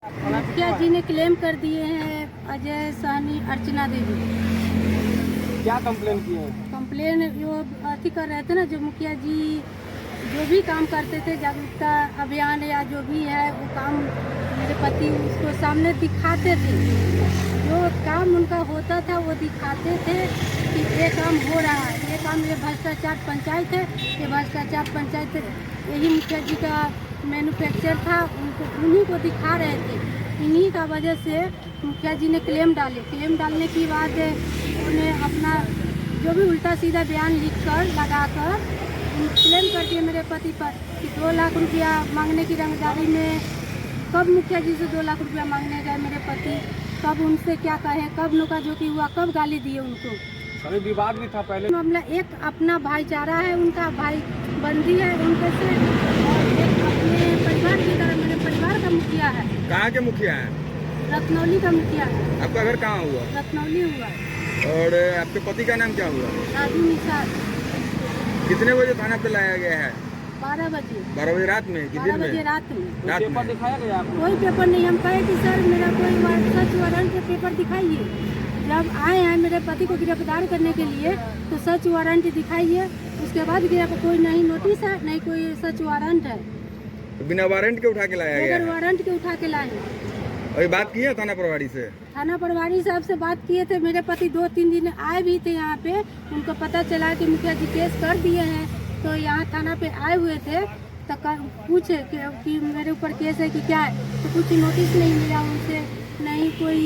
मुखिया जी ने क्लेम कर दिए हैं अजय साहनी अर्चना देवी। क्या कंप्लेन किए हैं? कंप्लेन जो अथी कर रहे थे ना, जो मुखिया जी जो भी काम करते थे जागरूकता अभियान या जो भी है वो काम मेरे पति उसको सामने दिखाते थे। जो काम उनका होता था वो दिखाते थे कि ये काम हो रहा है, ये काम, ये भ्रष्टाचार पंचायत है, ये भ्रष्टाचार पंचायत है। यही मुखिया जी का मैन्युफैक्चर था, उनको उन्हीं को दिखा रहे थे। इन्हीं का वजह से मुखिया जी ने क्लेम डाले। क्लेम डालने के बाद उन्हें अपना जो भी उल्टा सीधा बयान लिखकर लगाकर क्लेम कर दिए मेरे पति पर कि 2 लाख रुपया मांगने की रंगदारी में। कब मुखिया जी से 2 लाख रुपया मांगने गए मेरे पति, कब उनसे क्या कहे, कब नोका-झोंकी हुआ, कब गाली दिए उनको। अभी विवाद भी था पहले। मामला एक अपना भाईचारा है, उनका भाई बंदी है उनके से, और एक अपने परिवार की तरह मेरे परिवार का मुखिया है। कहाँ के मुखिया हैं? रत्नौली का मुखिया है। आपका घर कहाँ हुआ? रत्नौली हुआ। और आपके पति का नाम क्या हुआ? राजू निषाद। कितने बजे थाना पे लाया गया है? 12 बजे। 12 बजे रात में? 12 बजे रात में। रात पेपर में दिखाया गया आपको? कोई पेपर नहीं। हम कहे कि सर मेरा कोई सच वारंट के पेपर दिखाइए। जब आए हैं मेरे पति को गिरफ्तार करने के लिए तो सच वारंट दिखाइए। उसके बाद कोई नहीं नोटिस है, नहीं कोई सच वारंट है। बिना वारंट के उठा के लाया गया बगैर है। वारंट के उठा के लाए। अभी बात की है थाना प्रभारी से? थाना प्रभारी साहब से बात किए थे। मेरे पति 2-3 दिन आए भी थे यहाँ पे। उनको पता चला कि मुखिया जी केस कर दिए हैं, तो यहाँ थाना पे आए हुए थे। तो पूछे कि मेरे ऊपर केस है कि क्या है, तो कुछ नोटिस नहीं मिला उनसे, नहीं कोई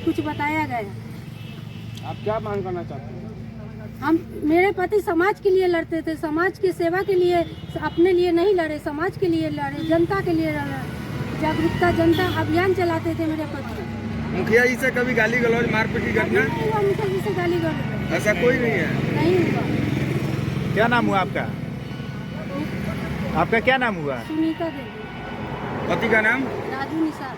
कुछ बताया गया। आप क्या मांग करना चाहते हैं? मेरे पति समाज के लिए लड़ते थे, समाज की सेवा के लिए, अपने लिए नहीं लड़े, समाज के लिए लड़े, जनता के लिए लड़े। जागरूकता जनता अभियान चलाते थे मेरे पति। मुखिया जी से कभी गाली गलौज मारपीट की घटना? नहीं हुआ मुखिया जी से गाली गलौज, ऐसा कोई नहीं है? नहीं हुआ। क्या नाम हुआ आपका? आपका क्या नाम हुआ? सुनीता देवी। पति का नाम? राजू निषाद।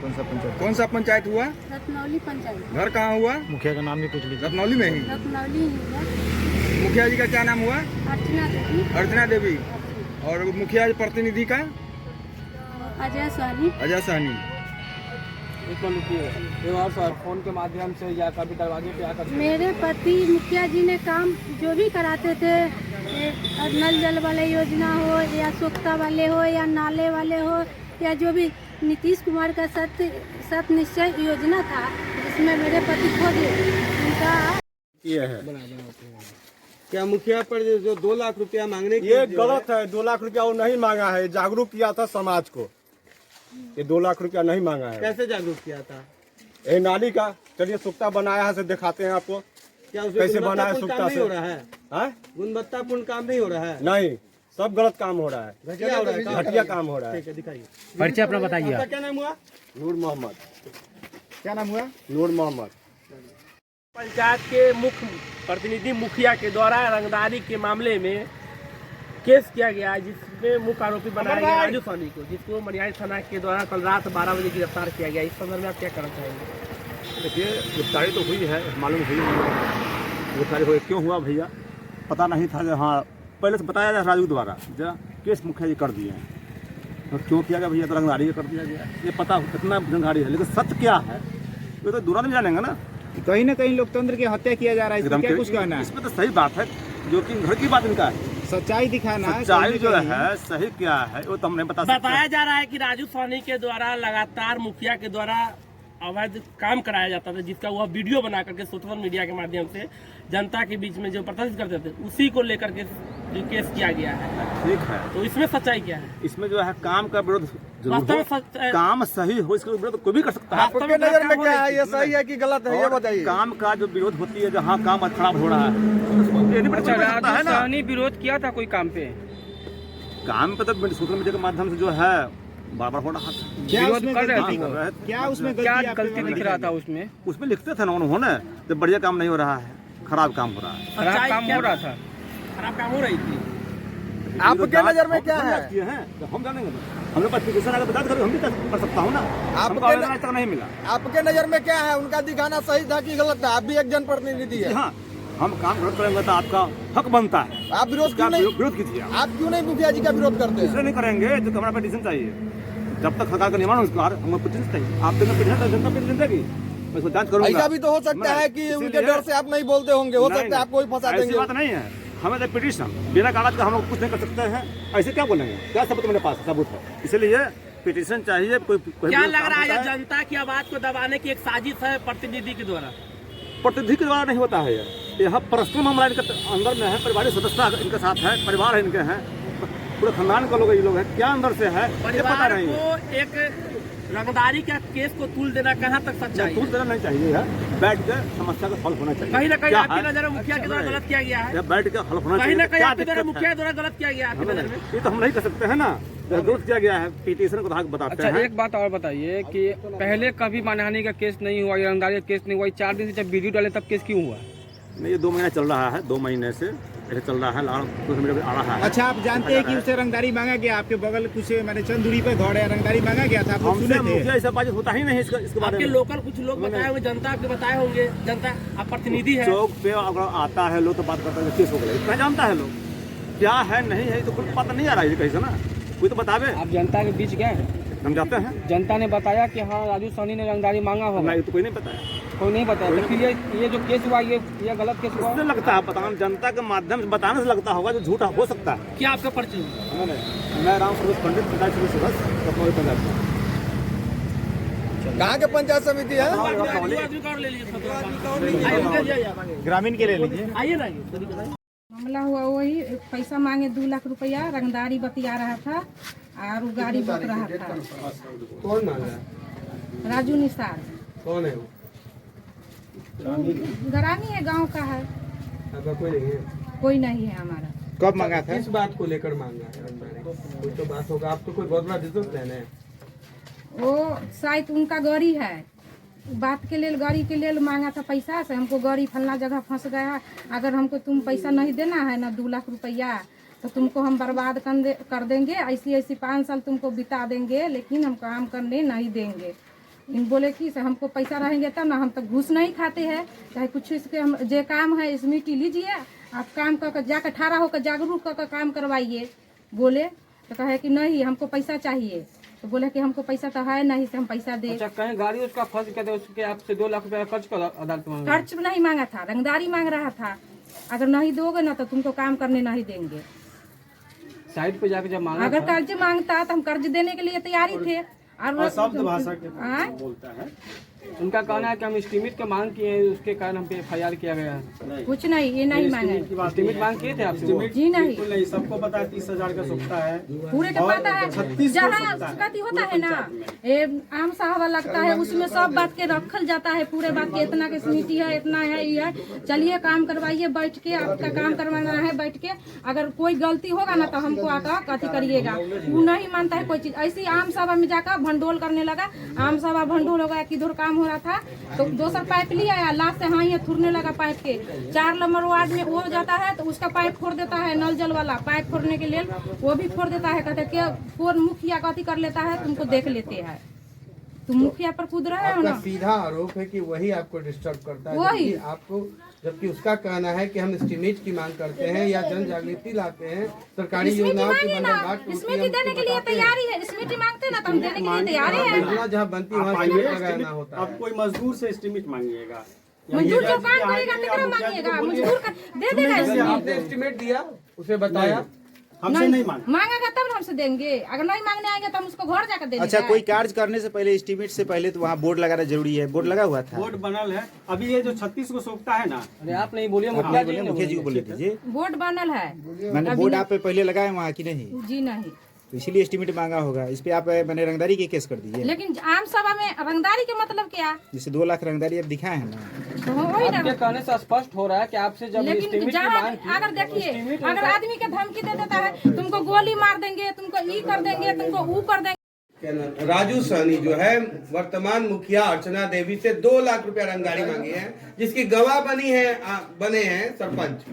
कौन सा पंचायत? कौन सा पंचायत हुआ? रत्नौली पंचायत। घर कहाँ हुआ? मुखिया का नाम नहीं पूछ लीजिए। रत्नौली में ही। रत्नौली ही हुआ। मुखिया जी का क्या नाम हुआ? अर्चना देवी। अर्चना देवी। और मुखिया जी प्रतिनिधि का? अजय साहनी। अजय साहनी। एक बार रुकिए। एक और सर, फोन के माध्यम से या कभी दरवाजे पे आकर मेरे पति मुखिया जी ने काम जो भी कराते थे, नल जल वाले योजना हो या स्वच्छता वाले हो या नाले वाले हो या जो भी नीतीश कुमार का सत निश्चय योजना था जिसमें मेरे पति खो गए उनका ये है। क्या मुखिया पर जो 2 लाख रुपया मांगने की ये गलत है। 2 लाख रुपया वो नहीं मांगा है, जागरूक किया था समाज को। ये 2 लाख रुपया नहीं मांगा है। कैसे जागरूक किया था? ये नाली का चलिए सुक्ता बनाया है, से दिखाते हैं आपको क्या उसमें कैसे बनाया गुणवत्तापूर्ण सुक्ता काम नहीं से। हो रहा है? हाँ? गुणवत्तापूर्ण काम नहीं हो रहा है? नहीं, सब गलत काम हो रहा है, घटिया हो रहा है? घटिया काम हो रहा है। ठीक है, दिखाइए। परिचय अपना बताइए। आपका क्या नाम हुआ? नूर मोहम्मद। क्या नाम हुआ? नूर मोहम्मद। पंचायत के मुख्य प्रतिनिधि मुखिया के द्वारा रंगदारी के मामले में केस किया गया है, जिसमें मुख्य आरोपी बनाया गया राजू साहनी को, जिसको मनियारी थाना के द्वारा कल रात 12 बजे गिरफ्तार किया गया। इस संदर्भ में आप क्या कहना चाहेंगे? देखिए, गिरफ्तारी तो हुई है, मालूम हुई है। गिरफ्तारी हुई क्यों हुआ भैया पता नहीं था। हाँ, पहले से बताया गया राजू द्वारा जो केस मुखिया जी कर दिए हैं। और क्यों किया गया भैया? तो रंगदारी कर दिया गया, ये पता कितना रंगदारी है, लेकिन सत्य क्या है ये तो दूरा नहीं जानेंगे ना। कहीं ना कहीं लोकतंत्र की हत्या किया जा रहा है, इसमें क्या कुछ कहना है? इसमें तो सही बात है, जो कि घर की बात इनका है। सच्चाई दिखाना है। सच्चाई जो है सही क्या है वो तो हम नहीं बता सकते। बताया जा रहा है कि राजू साहनी के द्वारा लगातार मुखिया के द्वारा अवैध काम कराया जाता था, जिसका वह वीडियो बना करके सोशल मीडिया के माध्यम से जनता के बीच में जो प्रदर्शित करते थे, उसी को लेकर के जो केस किया गया है। ठीक है, तो इसमें सच्चाई क्या है? इसमें जो है काम का विरोध जरूर वास्तव में हो, काम सही हो इसका विरोध कोई भी कर सकता है। आपके नजर में क्या है, ये सही है कि गलत है, ये और बताइए। काम का जो विरोध होती है, जहाँ काम खराब हो रहा है, उसको ये नहीं पता चलता है ना। विरोध किया था कोई काम पे? काम पे तो सोशल मीडिया के माध्यम से जो है बार-बार हो रहा था। क्या उसमें कर रहे गलती थे। थी? क्या उसमें क्या आपको गलती दिख रहा था उसमें? उसमें लिखते थे ना उन्होंने, तो बढ़िया काम नहीं हो रहा है, खराब काम हो रहा है। खराब काम हो रहा था, खराब काम हो रही थी। आपके नजर में क्या है? किए हैं तो हम जानेंगे ना। हमने पास एप्लीकेशन आकर बता दो, हम भी कर सकता हूँ ना। हमको आवेदन आज तक नहीं मिला। आपके नजर में क्या है? उनका दिखाना सही था कि गलत था? आप भी एक जनप्रतिनिधि है। हाँ, हम काम विरोध करेंगे तो आपका हक बनता है। आप विरोध क्या क्यों नहीं? विरोध कीजिए आप क्यों नहीं मुखिया जी का विरोध करते हैं? इसलिए नहीं करेंगे तो हमारा पिटीशन चाहिए। जब तक सरकार का निर्माण अनुसार हम प्रतिनिधि थे, आप देंगे प्रतिनिधि जनता प्रतिनिधि देगी, मैं इसको जांच करूंगा। ऐसा भी तो हो सकता है कि उनके डर से आप नहीं बोलते होंगे, हो सकता है आपको ही फंसा ऐसी देंगे। बात नहीं है, हमें तो पिटीशन बिना कागज का हम लोग कुछ नहीं कर सकते हैं। ऐसे क्या बोलेंगे, क्या सबूत मेरे पास सबूत है, इसलिए पिटीशन चाहिए। कोई क्या लग रहा है जनता की आवाज को दबाने की एक साजिश है प्रतिनिधि के द्वारा? प्रतिनिधि के द्वारा नहीं होता है यह पर्सनल मामला इनके अंदर में है, पारिवारिक सदस्य इनके साथ है, परिवार है इनके हैं, पूरे खानदान का लोग ये लोग हैं, क्या अंदर से है ये पता परिवार नहीं है। को एक रंगदारी का केस को तूल देना कहाँ तक सच्चाई तूल है? देना नहीं चाहिए है, बैठ के समस्या का हल होना चाहिए। कहीं ना कहीं क्या आपकी है? नजर में मुखिया के द्वारा गलत किया गया है, यह बैठ के हल होना कहीं चाहिए। ना कहीं क्या आपके द्वारा दिक्कत मुखिया है? द्वारा गलत किया गया है आपकी नजर में? ये तो हम नहीं कर सकते हैं ना, विरोध किया गया है, पिटीशन को तो बताते अच्छा हैं। एक बात और बताइए कि पहले कभी मानहानि का केस नहीं हुआ, या रंगदारी का केस नहीं हुआ, 4 दिन से जब वीडियो डाले तब केस क्यों हुआ? नहीं, ये 2 महीना चल रहा है, 2 महीने से ऐसे चल रहा है, सोशल मीडिया पे आ रहा है। अच्छा, आप जानते हैं कि उससे रंगदारी मांगा गया? आपके बगल कुछ मैंने चंद दूरी पर घर है, रंगदारी मांगा गया था, आप लोग हमसे सुने थे? मुखिया ऐसा बात होता ही नहीं है इसके बारे आपके में। लोकल कुछ लोग बताए होंगे, जनता के बताए होंगे, जनता आप प्रतिनिधि है। चौक पे अगर आता है लोग तो बात करता है केस हो गया, इतना जानता है लोग, क्या है नहीं है तो कुछ पता नहीं आ रहा है कहीं से ना, कोई तो बतावे। आप जनता के बीच गए हैं, हम जाते हैं, जनता ने बताया कि हाँ राजू साहनी ने रंगदारी मांगा होगा, नहीं तो कोई नहीं बताया। कोई नहीं बताया, तो फिर ये जो केस हुआ ये गलत केस हुआ। इससे लगता है बताना, जनता के माध्यम से बताने से लगता होगा जो झूठा हो सकता है। क्या आपका परिचय है? मैं राम प्रवेश पंडित पंचायत समिति सदस्य कपनौली पंचायत। कहाँ के पंचायत समिति है? आदमी का और ले लीजिए फोटो। आइए, मुकेश जी, आइए। ग्रामीण के ले लीजिए। आइए ना, आइए, जल्दी बताइए। मामला हुआ वही पैसा मांगे 2 लाख रुपया, रंगदारी बतिया रहा था और वो गाड़ी बक रहा था। कौन मांगा है? राजू निसार कौन है वो? ग्रामी है, गांव का है, आपका कोई नहीं है? कोई नहीं है हमारा। कब मांगा था? किस बात को लेकर मांगा है रंगदारी? कोई तो बात होगा, आप तो कोई बहुत बड़ा बिजनेसमैन है। वो शायद उनका गाड़ी है, बात के लिए गाड़ी के लिए मांगा था पैसा से, हमको गाड़ी फलना जगह फंस गया है, अगर हमको तुम पैसा नहीं देना है ना 2 लाख रुपया तो तुमको हम बर्बाद कर देंगे, ऐसी 5 साल तुमको बिता देंगे, लेकिन हम काम करने नहीं देंगे। इन बोले कि से हमको पैसा रहेंगे तब ना, हम तो घूस नहीं खाते हैं, चाहे कुछ इसके हम जे काम है इसमें लीजिए, आप काम कर जाकर 18 होकर जागरूक कर काम करवाइए। बोले तो कहे कि नहीं हमको पैसा चाहिए, तो बोले कि हमको पैसा तो है नहीं से हम पैसा दे। अच्छा, कहीं गाड़ी उसका फंस गया था, उसके आपसे 2 लाख रुपया खर्च कर अदालत में मांगा? खर्च नहीं मांगा था, रंगदारी मांग रहा था, अगर नहीं दोगे ना तो तुमको काम करने नहीं देंगे। साइड पे जाके जब मांगा अगर था, कर्ज मांगता तो हम कर्ज देने के लिए तैयारी थे। और शब्द भाषा बोलता है उनका कहना है कि हम एस्टीमेट का मांग किए हैं, उसके कारण हम पे FIR किया गया है। कुछ नहीं, ये नहीं मांगे। एस्टीमेट मांग किए थे आपसे वो? जी नहीं, नहीं, सबको पता है 30,000 का सुखता है। पूरे का पता है, जहाँ कति होता है ना ये आम साहब लगता है, उसमें सब बात के रखल जाता है, पूरे बात के इतना के समिति है, इतना है, ये है, चलिए काम करवाइए बैठ के, आपका काम करवाना है बैठ के, अगर कोई गलती होगा ना तो हमको आकर कथी करिएगा। वो नहीं मानता है कोई चीज, ऐसी आम सभा में जाकर भंडोल करने लगा, आम सभा भंडोल हो गया, किधर काम हो रहा था तो 200 पाइप लिया आया, लास्ट से हाँ ये थुरने लगा पाइप के, 4 नंबर वार्ड में वो जाता है तो उसका पाइप फोड़ देता है, नल जल वाला पाइप फोड़ने के लिए वो भी फोड़ देता है, कहते कि कौन मुखिया कथी कर लेता है, तुमको देख लेते हैं, तुम मुखिया पर कूद रहे हो ना। सीधा आरोप है कि वही आपको डिस्टर्ब करता है, वही। जबकि उसका कहना है कि हम एस्टीमेट की मांग करते हैं या जन जागृति लाते हैं, सरकारी स्मृति योजनाओं की मांगे ना, बंदरगाह टूटी स्मृति हमको देने के लिए बताते हैं। तैयारी है, स्मृति मांगते ना तो हम देने के लिए तैयार है। योजना जहाँ बनती है वहाँ एस्टीमेट लगाना होता है। अब कोई मजदूर से एस्टीमेट मांगिएगा, मजदूर जो काम करेगा तेरा मांगेगा, मजदूर का दे देगा estimate। आपने एस्टीमेट दिया, उसे बताया, हमसे नहीं मांगा। मांगेगा तब ना हमसे देंगे, अगर नहीं मांगने आएंगे तो हम उसको घर जाकर दे अच्छा, देंगे। कोई कार्य करने से पहले, एस्टीमेट से पहले तो वहाँ बोर्ड लगाना जरूरी है, बोर्ड लगा हुआ था? बोर्ड बनल है, अभी ये जो 36 को सोखता है ना, अरे आप नहीं बोलिए, आप मुखिया जी बोले, ने मुखिया जी को बोले दीजिए। बोर्ड बनल है, मैंने बोर्ड आप पे पहले लगाए वहाँ की नहीं, जी नहीं, तो इसीलिए एस्टीमेट मांगा होगा। इस पे आप मैंने रंगदारी के केस कर दिए, लेकिन आम सभा में रंगदारी के मतलब क्या? जिससे 2 लाख रंगदारी आप दिखाए हैं ना। तो वही ना। आपके कहने से स्पष्ट हो रहा है कि आपसे जब लेकिन एस्टीमेट की जहाँ मांग की, अगर देखिए, अगर आदमी के धमकी दे देता है, तुमको गोली मार देंगे, तुमको ई कर देंगे, तुमको वो कर देंगे। राजू साहनी जो है वर्तमान मुखिया अर्चना देवी से 2 लाख रुपया रंगदारी मांगी है, जिसकी गवाह बने हैं सरपंच।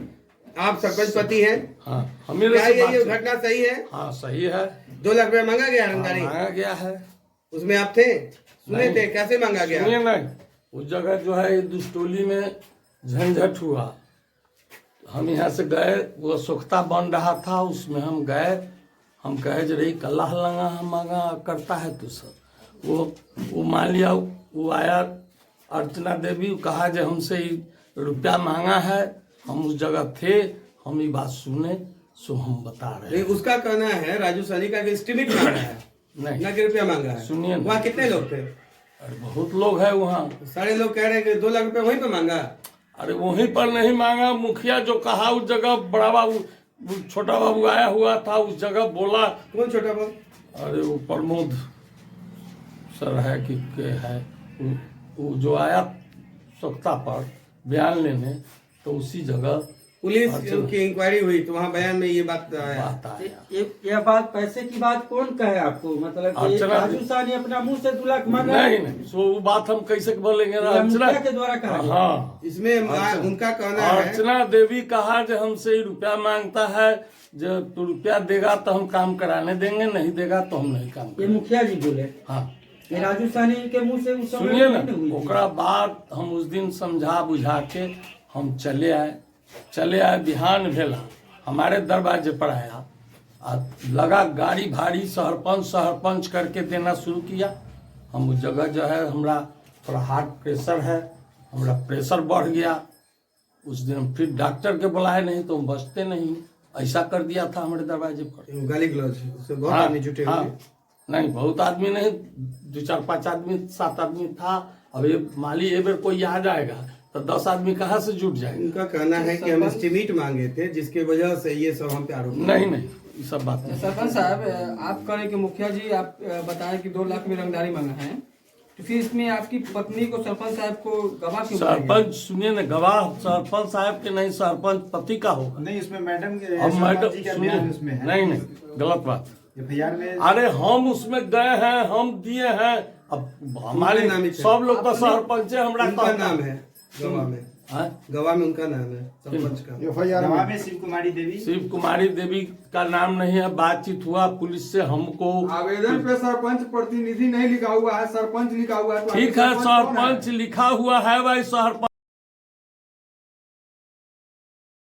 आप सरपंच पति हैं? हाँ, क्या ये घटना सही है? हाँ सही है। 2 लाख रुपया मांगा गया रंगदारी? मांगा गया है। उसमें आप थे, सुने थे, कैसे मांगा गया? सुनिए नहीं, उस जगह जो है दुष्टोली में झंझट हुआ, हम यहाँ से गए, वो सोख्ता बन रहा था, उसमें हम गए, हम कहे जे रही कल्लाह लंगा मांगा करता है तो सर वो मान लिया वो आया अर्चना देवी कहा जे हमसे रुपया मांगा है, हम उस जगह थे, हम ये बात सुने सो हम बता रहे हैं। लेकिन उसका कहना है राजू सानी का एस्टिमेट मांगा है, नहीं ना कि रुपया मांगा है। सुनिए ना। वहाँ कितने लोग थे? अरे बहुत लोग हैं वहाँ। सारे लोग कह रहे हैं कि 2 लाख रुपया वहीं पे मांगा। अरे वहीं पर नहीं मांगा, मुखिया जो कहा उस जगह बड़ा बाबू छोटा बाबू आया हुआ था उस जगह बोला। कौन छोटा बाबू? अरे वो प्रमोद सर है कि के है वो जो आया सत्ता पर बयान लेने, तो उसी जगह पुलिस की इंक्वायरी हुई तो वहाँ बयान में ये बात आया। बात आया। यह बात पैसे की बात कौन कहे आपको? मतलब कि अर्चना राजू सानी अपना मुंह से 2 लाख मांगा? नहीं सो वो बात हम कैसे बोलेंगे ना। ये अर्चना मुखिया के द्वारा कहा गया। हाँ इसमें उनका कहना है अर्चना देवी कहा जो हमसे रुपया मांगता है, जब तू रुपया देगा तो हम काम कराने देंगे, नहीं देगा तो हम नहीं काम ये करेंगे। मुखिया जी बोले। हाँ ये राजू सानी के मुंह से उस समय सुनिए ना, नहीं हुई थी। ओकरा बाद हम उस दिन समझा बुझा के हम चले आए बिहान भेला हमारे दरवाजे पर आया, लगा गाड़ी भाड़ी सरपंच करके देना शुरू किया। हम उस जगह जो है हमरा थोड़ा हार्ट प्रेशर है, हमरा प्रेशर बढ़ गया। उस दिन फिर डॉक्टर के बुलाए नहीं तो हम बचते नहीं, ऐसा कर दिया था हमारे दरवाजे पर। गाली गलौज उससे बहुत आदमी जुटे हुए। नहीं बहुत आदमी नहीं, 2 4 5 आदमी 7 आदमी था। अब ये माली एक बार कोई आ जाएगा तो 10 आदमी कहाँ से जुट जाएंगे। उनका कहना है कि हम एस्टिमेट मांगे थे जिसके वजह से ये सब हम पे आरोप। नहीं ये सब बात नहीं। सरपंच साहब, आप कह रहे हैं कि मुखिया जी आप बताएं कि 2 लाख में रंगदारी मांगा है, तो फिर इसमें आपकी पत्नी को सरपंच साहब को गवाह क्यों बनाया गया? सरपंच सुनिए ना, गवाह सरपंच साहब के नहीं, सरपंच पति का होगा। नहीं इसमें मैडम के अब मैडम जी का सुनिए, बयान उसमें है। नहीं गलत बात। एफआईआर में अरे हम उसमें गए हैं, हम दिए हैं। अब हमारे नाम ही थे। सब लोग तो सरपंच है, हमरा उनका नाम है गवाह में। हाँ? गवाह में उनका नाम है सरपंच का। एफआईआर में शिव कुमारी देवी का नाम नहीं है। बातचीत हुआ पुलिस से, हमको आवेदन पे सरपंच प्रतिनिधि नहीं लिखा हुआ है, सरपंच लिखा हुआ है। तो ठीक है सरपंच लिखा हुआ है भाई, सरपंच